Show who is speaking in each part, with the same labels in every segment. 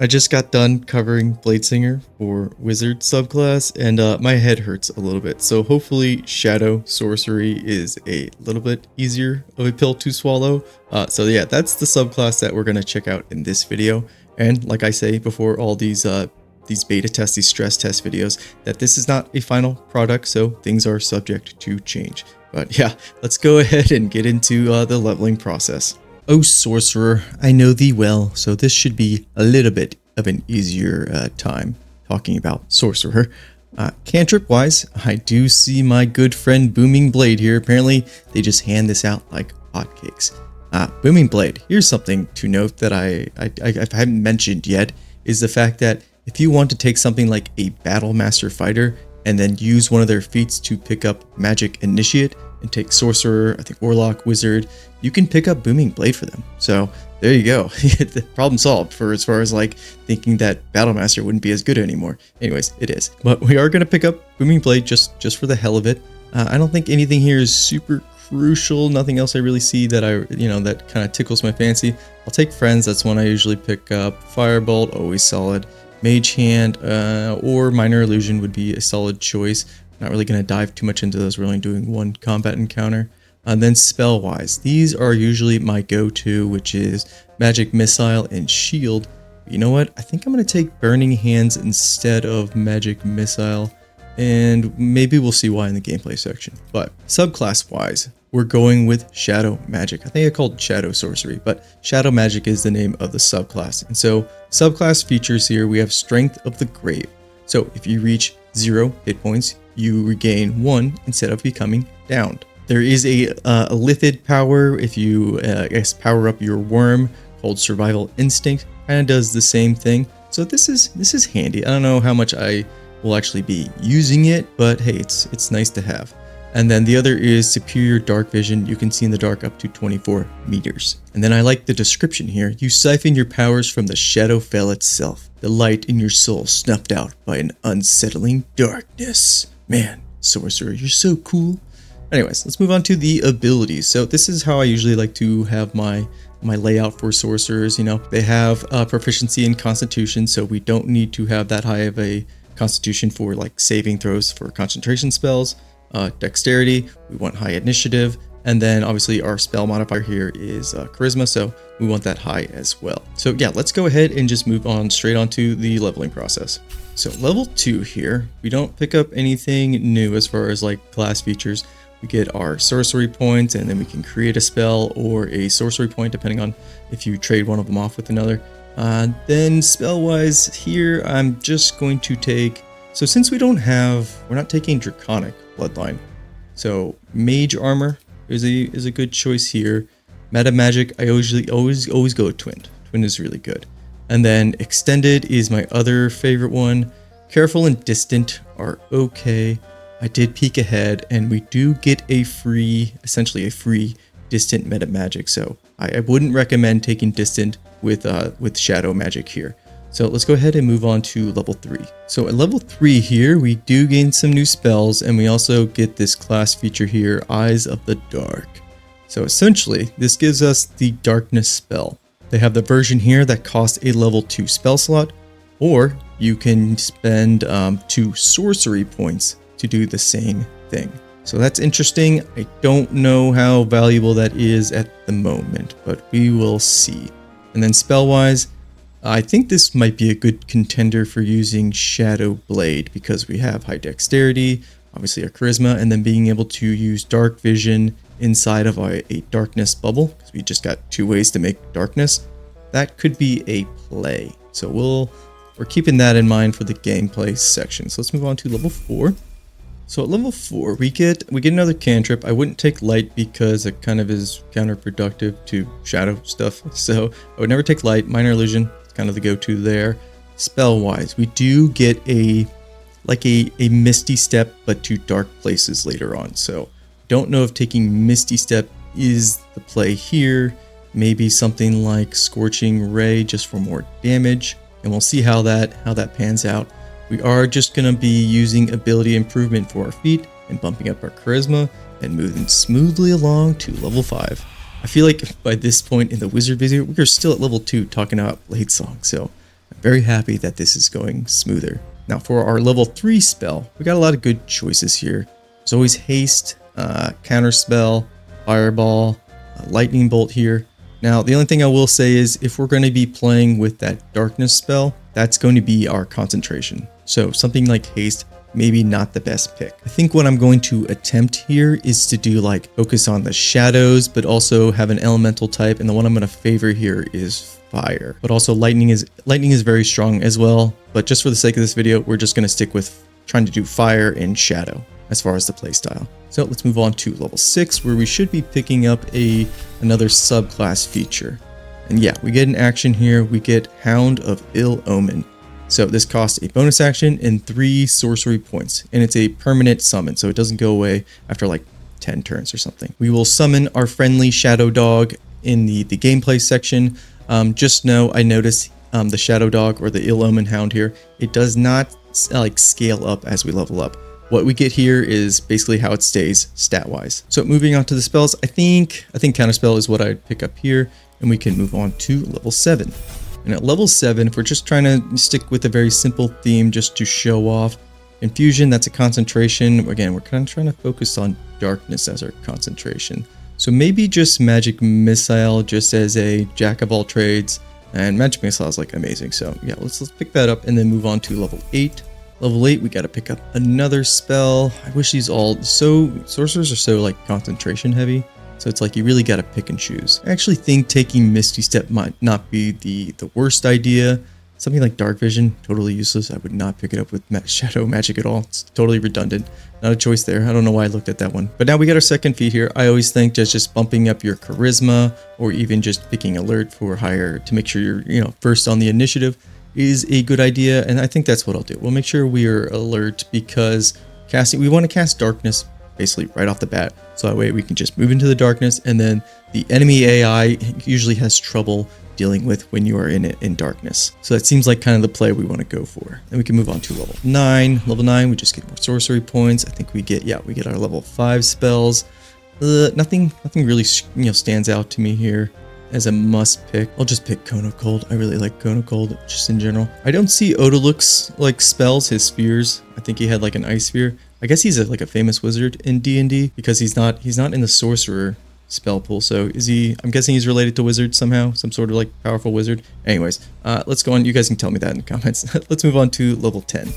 Speaker 1: I just got done covering Bladesinger for Wizard subclass, and my head hurts a little bit. So hopefully Shadow Sorcery is a little bit easier of a pill to swallow. So yeah, that's the subclass that we're going to check out in this video. And like I say before all these beta tests, these stress test videos, that this is not a final product, so things are subject to change. But yeah, let's go ahead and get into the leveling process. Oh, Sorcerer, I know thee well, so this should be a little bit of an easier time talking about Sorcerer. Cantrip-wise, I do see my good friend Booming Blade here. Apparently, they just hand this out like hotcakes. Booming Blade, here's something to note that I haven't mentioned yet, is the fact that if you want to take something like a Battle Master Fighter and then use one of their feats to pick up Magic Initiate and take Sorcerer, I think Warlock, Wizard, you can pick up Booming Blade for them. So there you go. The problem solved for as far as like thinking that Battle Master wouldn't be as good anymore. Anyways, it is. But we are going to pick up Booming Blade just for the hell of it. I don't think anything here is super crucial. Nothing else I really see that that kind of tickles my fancy. I'll take Friends. That's one I usually pick up. Firebolt, always solid. Mage Hand or Minor Illusion would be a solid choice. Not really going to dive too much into those. We're only doing one combat encounter. And then spell-wise, these are usually my go-to, which is Magic Missile and Shield. But you know what? I think I'm going to take Burning Hands instead of Magic Missile. And maybe we'll see why in the gameplay section. But subclass-wise, we're going with Shadow Magic. I think I called Shadow Sorcery, but Shadow Magic is the name of the subclass. And so subclass features here, we have Strength of the Grave. So if you reach 0 hit points, you regain 1 instead of becoming downed. There is a lithid power if you power up your worm called Survival Instinct. Kind of does the same thing. So this is handy. I don't know how much I will actually be using it, but hey, it's nice to have. And then the other is Superior Dark Vision. You can see in the dark up to 24 meters. And then I like the description here. You siphon your powers from the Shadowfell itself. The light in your soul snuffed out by an unsettling darkness. Man, Sorcerer, you're so cool. Anyways, let's move on to the abilities. So this is how I usually like to have my layout for Sorcerers. You know, they have proficiency in Constitution, so we don't need to have that high of a Constitution for like saving throws for concentration spells. Dexterity, we want high initiative, and then obviously our spell modifier here is charisma, so we want that high as well. So yeah, let's go ahead and just move on straight onto the leveling process. So level 2 here, we don't pick up anything new as far as like class features. We get our sorcery points, and then we can create a spell or a sorcery point depending on if you trade one of them off with another. Then spell wise here, I'm just going to take, so since we're not taking Draconic Bloodline, so Mage Armor is a good choice here. Meta Magic, I always go with Twin. Twin is really good. And then Extended is my other favorite one. Careful and Distant are okay. I did peek ahead, and we do get essentially a free Distant Meta Magic, so I wouldn't recommend taking Distant with Shadow Magic here. So let's go ahead and move on to level 3. So at level 3 here, we do gain some new spells, and we also get this class feature here, Eyes of the Dark. So essentially, this gives us the Darkness spell. They have the version here that costs a level 2 spell slot, or you can spend 2 sorcery points to do the same thing. So that's interesting. I don't know how valuable that is at the moment, but we will see. And then spell-wise, I think this might be a good contender for using Shadow Blade because we have high dexterity, obviously our charisma, and then being able to use dark vision inside of a darkness bubble, because we just got 2 ways to make darkness. That could be a play. So we're keeping that in mind for the gameplay section. So let's move on to level 4. So at level 4, we get another cantrip. I wouldn't take light because it kind of is counterproductive to shadow stuff. So I would never take light. Minor illusion, kind of the go-to there. Spell-wise, we do get a Misty Step, but to dark places later on. So don't know if taking Misty Step is the play here. Maybe something like Scorching Ray just for more damage, and we'll see how that pans out. We are just going to be using ability improvement for our feet and bumping up our charisma and moving smoothly along to level 5. I feel like by this point in the wizard video, we're still at level 2 talking about Blade Song, so I'm very happy that this is going smoother. Now for our level 3 spell, we got a lot of good choices here. There's always haste, counter spell, fireball, lightning bolt here. Now the only thing I will say is if we're going to be playing with that darkness spell, that's going to be our concentration. So something like haste, maybe not the best pick. I think what I'm going to attempt here is to do like focus on the shadows, but also have an elemental type. And the one I'm going to favor here is fire, but also lightning is very strong as well. But just for the sake of this video, we're just going to stick with trying to do fire and shadow as far as the playstyle. So let's move on to level 6, where we should be picking up another subclass feature. And yeah, we get an action here. We get Hound of Ill Omen. So this costs a bonus action and 3 sorcery points, and it's a permanent summon, so it doesn't go away after like 10 turns or something. We will summon our friendly shadow dog in the gameplay section. Just know I noticed the shadow dog or the Ill Omen Hound here, it does not like scale up as we level up. What we get here is basically how it stays stat-wise. So moving on to the spells, I think Counterspell is what I'd pick up here, and we can move on to level 7. And at level 7, if we're just trying to stick with a very simple theme just to show off, Infusion, that's a concentration. Again, we're kind of trying to focus on darkness as our concentration. So maybe just Magic Missile just as a jack of all trades, and Magic Missile is like amazing. So yeah, let's pick that up and then move on to level 8. Level 8, we got to pick up another spell. I wish these all, sorcerers are so like concentration heavy. So it's like you really got to pick and choose. I actually think taking Misty Step might not be the worst idea. Something like Dark Vision, totally useless. I would not pick it up with Shadow Magic at all. It's totally redundant. Not a choice there. I don't know why I looked at that one. But now we got our second feat here. I always think just bumping up your Charisma or even just picking Alert for higher to make sure you're first on the initiative is a good idea, and I think that's what I'll do. We'll make sure we are alert because we want to cast Darkness basically right off the bat, so that way we can just move into the darkness, and then the enemy AI usually has trouble dealing with when you are in darkness. So that seems like kind of the play we want to go for. Then we can move on to level 9. Level 9, we just get more sorcery points. I think we get our level 5 spells. Nothing really stands out to me here as a must pick. I'll just pick Cone of Cold. I really like Cone of Cold just in general. I don't see Odaluk's like spells, his spears. I think he had like an ice spear. I guess he's like a famous wizard in D&D because he's not in the sorcerer spell pool. So is he? I'm guessing he's related to wizards somehow, some sort of like powerful wizard. Anyways, let's go on. You guys can tell me that in the comments. Let's move on to level 10.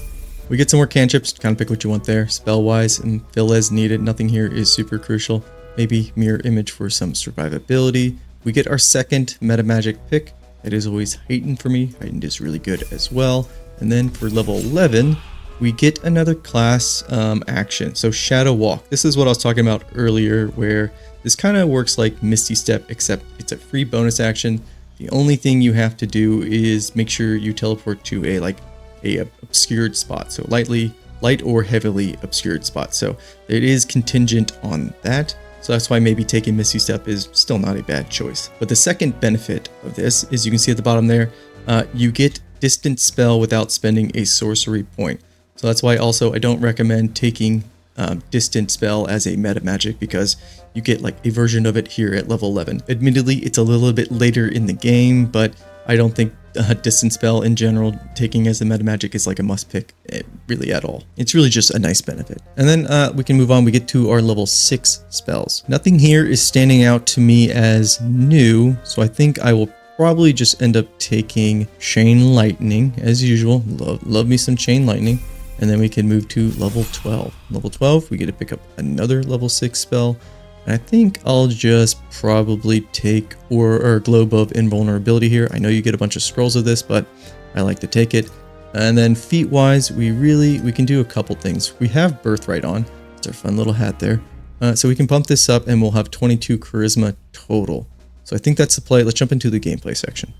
Speaker 1: We get some more cantrips. Kind of pick what you want there, spell wise, and fill as needed. Nothing here is super crucial. Maybe Mirror Image for some survivability. We get our second meta magic pick. It is always Heightened for me. Heightened is really good as well. And then for level 11, we get another class action. So Shadow Walk. This is what I was talking about earlier, where this kind of works like Misty Step, except it's a free bonus action. The only thing you have to do is make sure you teleport to a obscured spot. So light or heavily obscured spot. So it is contingent on that. So that's why maybe taking Misty Step is still not a bad choice. But the second benefit of this is you can see at the bottom there, you get Distant Spell without spending a sorcery point. So that's why also I don't recommend taking Distant Spell as a meta magic, because you get like a version of it here at level 11. Admittedly, it's a little bit later in the game, but I don't think Distant Spell in general taking as a meta magic is like a must pick really at all. It's really just a nice benefit. And then we can move on. We get to our level 6 spells. Nothing here is standing out to me as new, so I think I will probably just end up taking Chain Lightning as usual. Love me some Chain Lightning. And then we can move to level 12. Level 12, we get to pick up another level 6 spell. And I think I'll just probably take or Globe of Invulnerability here. I know you get a bunch of scrolls of this, but I like to take it. And then feat wise, we can do a couple things. We have Birthright on. It's our fun little hat there. So we can bump this up and we'll have 22 charisma total. So I think that's the play. Let's jump into the gameplay section.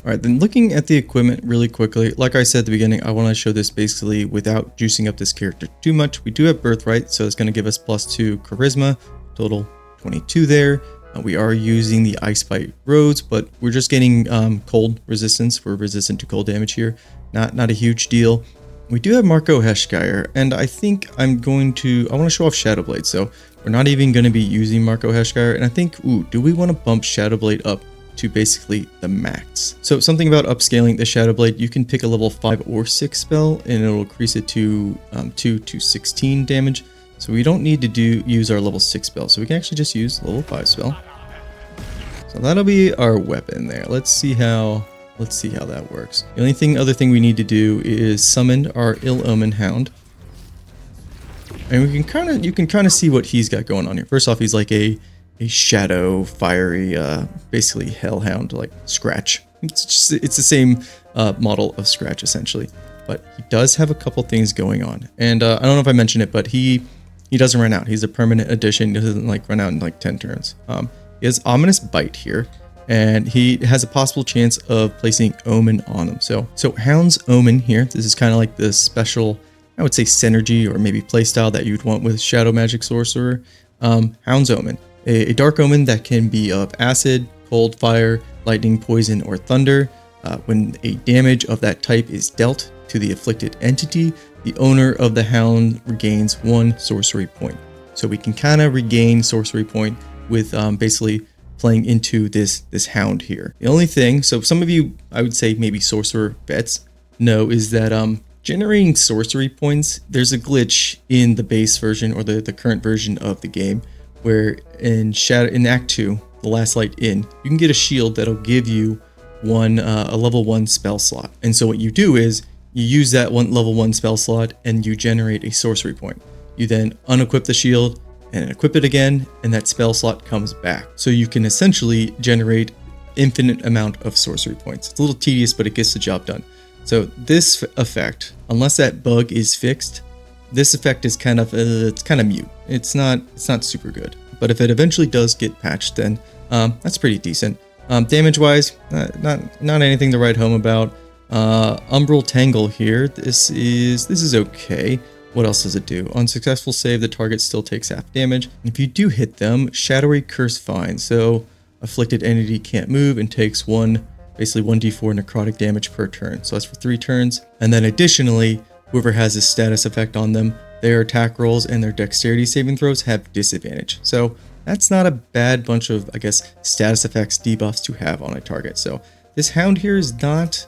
Speaker 1: All right, then looking at the equipment really quickly, like I said at the beginning, I want to show this basically without juicing up this character too much. We do have Birthright, so it's going to give us +2 charisma, total 22 there. We are using the Ice Bite Roads, but we're just getting cold resistance. We're resistant to cold damage here. Not a huge deal. We do have Marco Heshkire, and I think I want to show off Shadowblade, so we're not even going to be using Marco Heshkire, and I think, do we want to bump Shadowblade up to basically the max. So something about upscaling the Shadow Blade, you can pick a level 5 or 6 spell and it'll increase it to 2 to 16 damage. So we don't need to use our level 6 spell, so we can actually just use level 5 spell. So that'll be our weapon there. Let's see how that works. The only other thing we need to do is summon our Ill Omen Hound. And you can kind of see what he's got going on here. First off, he's like a shadow, fiery, basically hellhound, like Scratch. It's the same model of Scratch essentially, but he does have a couple things going on. And I don't know if I mentioned it, but he doesn't run out. He's a permanent addition. He doesn't like run out in like 10 turns. He has Ominous Bite here, and he has a possible chance of placing Omen on him. So Hound's Omen here. This is kind of like the special, I would say, synergy or maybe playstyle that you'd want with Shadow Magic Sorcerer. Hound's Omen, a dark omen that can be of acid, cold, fire, lightning, poison, or thunder. When a damage of that type is dealt to the afflicted entity, the owner of the hound regains 1 sorcery point. So we can kind of regain sorcery point with basically playing into this hound here. The only thing, so some of you, I would say maybe sorcerer vets, know is that generating sorcery points, there's a glitch in the base version or the current version of the game where in Act 2, the last light in, you can get a shield that'll give you a level 1 spell slot. And so what you do is you use that level 1 spell slot and you generate a sorcery point. You then unequip the shield and equip it again, and that spell slot comes back. So you can essentially generate infinite amount of sorcery points. It's a little tedious, but it gets the job done. So this effect, unless that bug is fixed, this effect is kind of mute. It's not super good. But if it eventually does get patched, then that's pretty decent. Damage wise, not anything to write home about. Umbral Tangle here. This is okay. What else does it do? On successful save, the target still takes half damage. If you do hit them, Shadowy Curse Fine. So afflicted entity can't move and takes basically 1d4 necrotic damage per turn. So that's for 3 turns. And then additionally, whoever has this status effect on them, their attack rolls and their dexterity saving throws have disadvantage. So that's not a bad bunch of, I guess, status effects debuffs to have on a target. So this hound here is not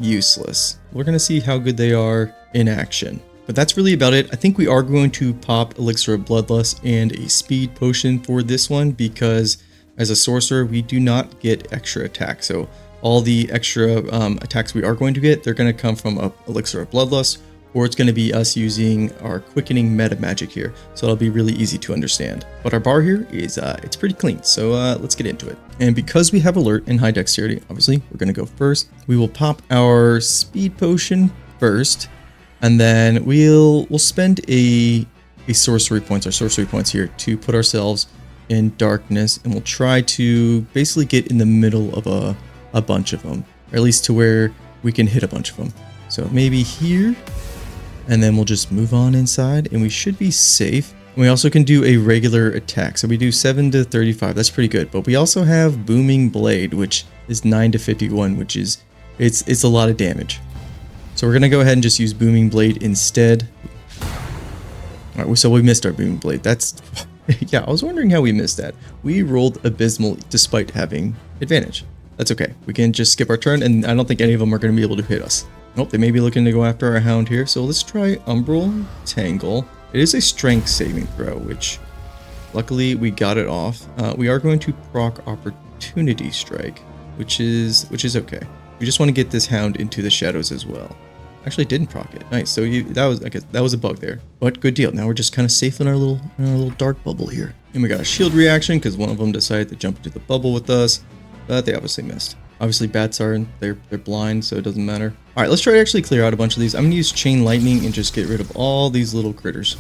Speaker 1: useless. We're going to see how good they are in action. But that's really about it. I think we are going to pop Elixir of Bloodlust and a speed potion for this one because as a sorcerer, we do not get extra attack. So all the extra attacks we are going to get, they're going to come from Elixir of Bloodlust, or it's going to be us using our quickening meta magic here. So it'll be really easy to understand. But our bar here is, it's pretty clean. So let's get into it. And because we have alert and high dexterity, obviously we're going to go first. We will pop our speed potion first. And then we'll spend a sorcery points here to put ourselves in darkness, and we'll try to basically get in the middle of a bunch of them, or at least to where we can hit a bunch of them. So maybe here, and then we'll just move on inside, and we should be safe. We also can do a regular attack, so we do 7 to 35. That's pretty good. But we also have Booming Blade, which is 9 to 51, which is it's a lot of damage. So we're going to go ahead and just use Booming Blade instead. All right, so we missed our Booming Blade. That's, yeah, I was wondering how we missed that. We rolled abysmal despite having advantage. That's okay. We can just skip our turn, and I don't think any of them are going to be able to hit us. Nope, they may be looking to go after our hound here. So let's try Umbral Tangle. It is a strength saving throw, which luckily we got it off. We are going to proc Opportunity Strike, which is okay. We just want to get this hound into the shadows as well. Actually didn't proc it. Nice. So that was a bug there. But good deal. Now we're just kind of safe in our little dark bubble here. And we got a shield reaction because one of them decided to jump into the bubble with us. But they obviously missed. Obviously bats are they're blind, so it doesn't matter. Alright, let's try to actually clear out a bunch of these. I'm gonna use Chain Lightning and just get rid of all these little critters.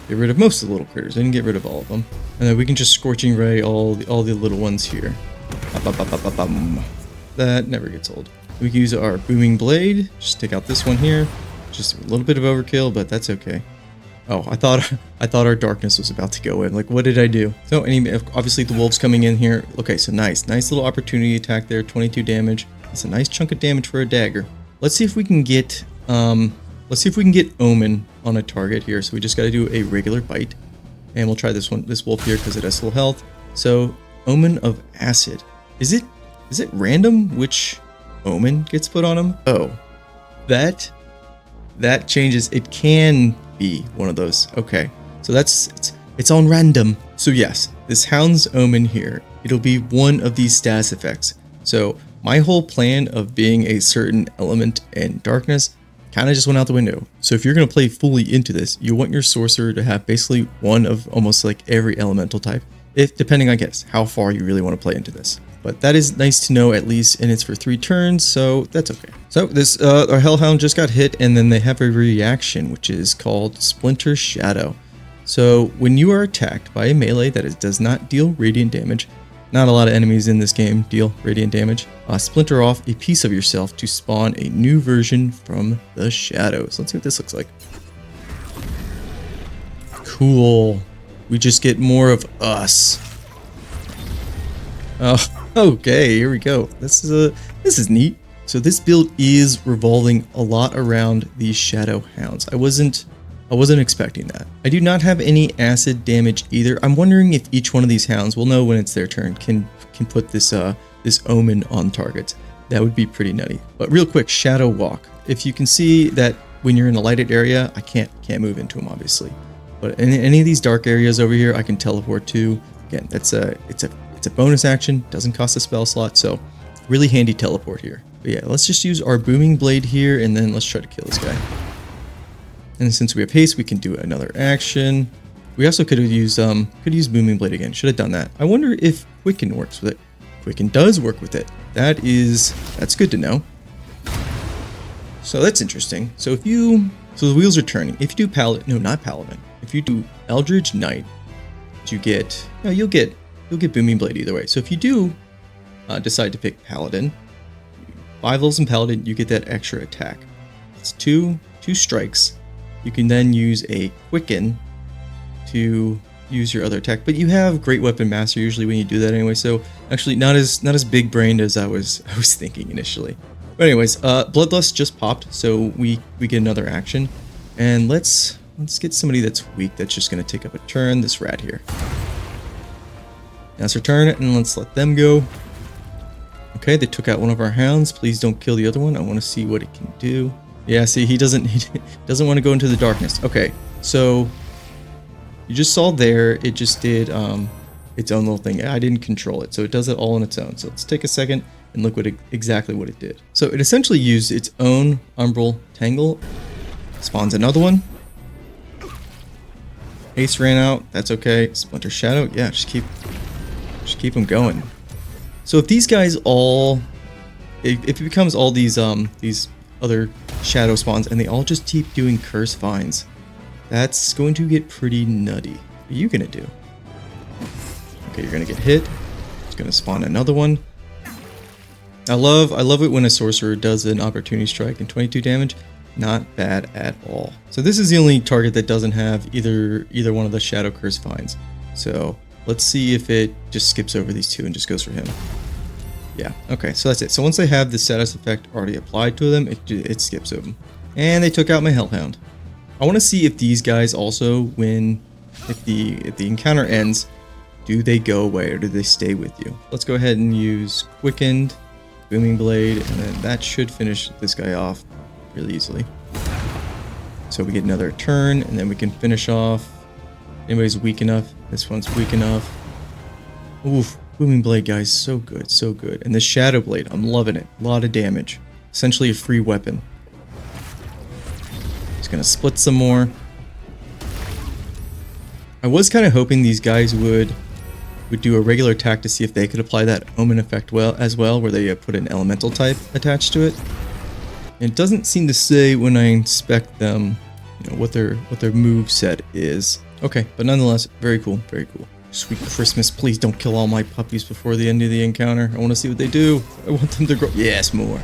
Speaker 1: Get rid of most of the little critters. I didn't get rid of all of them. And then we can just Scorching Ray all the little ones here. That never gets old. We can use our Booming Blade. Just take out this one here. Just a little bit of overkill, but that's okay. Oh, I thought our darkness was about to go in. Like, what did I do? So, obviously the wolves coming in here. Okay, so nice little opportunity attack there. 22 damage. That's a nice chunk of damage for a dagger. Let's see if we can get Omen on a target here. So we just got to do a regular bite, and we'll try this wolf here because it has full health. So Omen of Acid. Is it random which omen gets put on him? Oh, that changes. It can be one of those. Okay, so it's on random. So yes, this Hound's Omen here, it'll be one of these status effects. So my whole plan of being a certain element in darkness kind of just went out the window. So if you're going to play fully into this, you want your sorcerer to have basically one of almost like every elemental type, if depending, I guess, how far you really want to play into this. But that is nice to know at least, and it's for 3 turns, so that's okay. So this our Hellhound just got hit, and then they have a reaction, which is called Splinter Shadow. So when you are attacked by a melee that does not deal radiant damage, not a lot of enemies in this game deal radiant damage, splinter off a piece of yourself to spawn a new version from the shadows. Let's see what this looks like. Cool. We just get more of us. Oh, okay, here we go. This is neat. So this build is revolving a lot around these Shadow Hounds. I wasn't expecting that. I do not have any acid damage either. I'm wondering if each one of these hounds, we'll know when it's their turn, can put this this omen on target. That would be pretty nutty. But real quick, Shadow Walk. If you can see that when you're in a lighted area, I can't move into them obviously. But in any of these dark areas over here, I can teleport to. Again, it's a bonus action, doesn't cost a spell slot, so really handy teleport here. But yeah, let's just use our Booming Blade here, and then let's try to kill this guy. And since we have haste, we can do another action. We also could have used Booming Blade again. Should have done that. I wonder if Quicken works with it. Quicken does work with it. That's good to know. So that's interesting. So the wheels are turning. If you do not Paladin. If you do Eldritch Knight, you'll get Booming Blade either way. So if you do decide to pick Paladin, 5 levels in Paladin, you get that extra attack. It's two strikes. You can then use a Quicken to use your other attack, but you have Great Weapon Master usually when you do that anyway. So actually, not as big brained as I was thinking initially. But anyways, Bloodlust just popped, so we get another action, and let's get somebody that's weak that's just gonna take up a turn. This rat here. That's her turn, and let's let them go. Okay, they took out one of our hounds. Please don't kill the other one. I want to see what it can do. Yeah, see, he doesn't want to go into the darkness. Okay, so you just saw there, it just did its own little thing. I didn't control it, so it does it all on its own. So let's take a second and look exactly what it did. So it essentially used its own Umbral Tangle, spawns another one. Haste ran out. That's okay. Splinter Shadow. Yeah, just keep them going. So if these guys if it becomes all these other shadow spawns and they all just keep doing curse vines, that's going to get pretty nutty. What are you gonna do? Okay, you're gonna get hit. It's gonna spawn another one. I love it when a sorcerer does an opportunity strike and 22 damage. Not bad at all. So this is the only target that doesn't have either one of the shadow curse vines. So let's see if it just skips over these two and just goes for him. Yeah, okay, so that's it. So once they have the status effect already applied to them, it skips over them. And they took out my Hellhound. I want to see if these guys also, if the encounter ends, do they go away or do they stay with you? Let's go ahead and use Quickened, Booming Blade, and then that should finish this guy off really easily. So we get another turn, and then we can finish off. Anybody's weak enough. This one's weak enough. Oof. Booming Blade, guys, so good, so good. And the Shadow Blade, I'm loving it. A lot of damage. Essentially a free weapon. Just gonna split some more. I was kind of hoping these guys would do a regular attack to see if they could apply that Omen effect as well, where they put an elemental type attached to it. And it doesn't seem to say when I inspect them, what their move set is. Okay, but nonetheless, very cool, very cool. Sweet Christmas, please don't kill all my puppies before the end of the encounter. I want to see what they do. I want them to grow. Yes, more.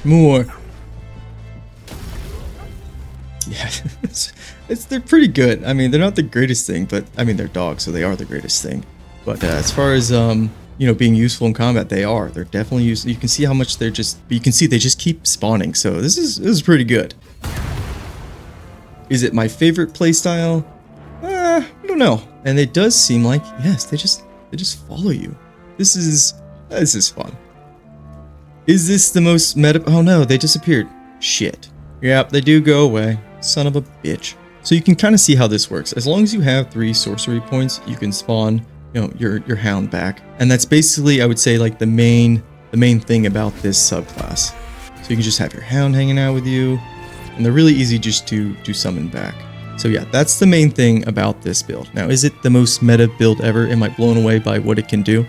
Speaker 1: Yeah, they're pretty good. I mean, they're not the greatest thing, but I mean, they're dogs, so they are the greatest thing. But as far as being useful in combat, they are. They're definitely useful. You can see how much they're just. You can see they just keep spawning. So this is pretty good. Is it my favorite playstyle? I don't know. And it does seem like, yes, they just follow you. This is fun. Is this the most meta? Oh no, they disappeared. Shit. Yep, they do go away. Son of a bitch. So you can kind of see how this works. As long as you have 3 sorcery points, you can spawn, your hound back. And that's basically, I would say, like the main thing about this subclass. So you can just have your hound hanging out with you, and they're really easy just to summon back. So yeah, that's the main thing about this build. Now, is it the most meta build ever? Am I blown away by what it can do?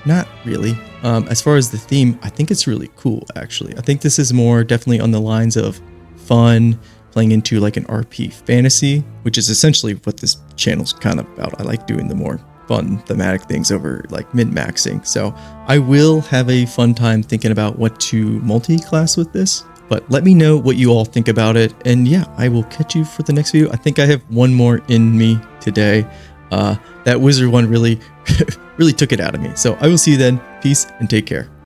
Speaker 1: Not really. As far as the theme, I think it's really cool, actually. I think this is more definitely on the lines of fun, playing into like an RP fantasy, which is essentially what this channel's kind of about. I like doing the more fun thematic things over like min-maxing. So I will have a fun time thinking about what to multi-class with this. But let me know what you all think about it. And yeah, I will catch you for the next video. I think I have one more in me today. That wizard one really, really took it out of me. So I will see you then. Peace and take care.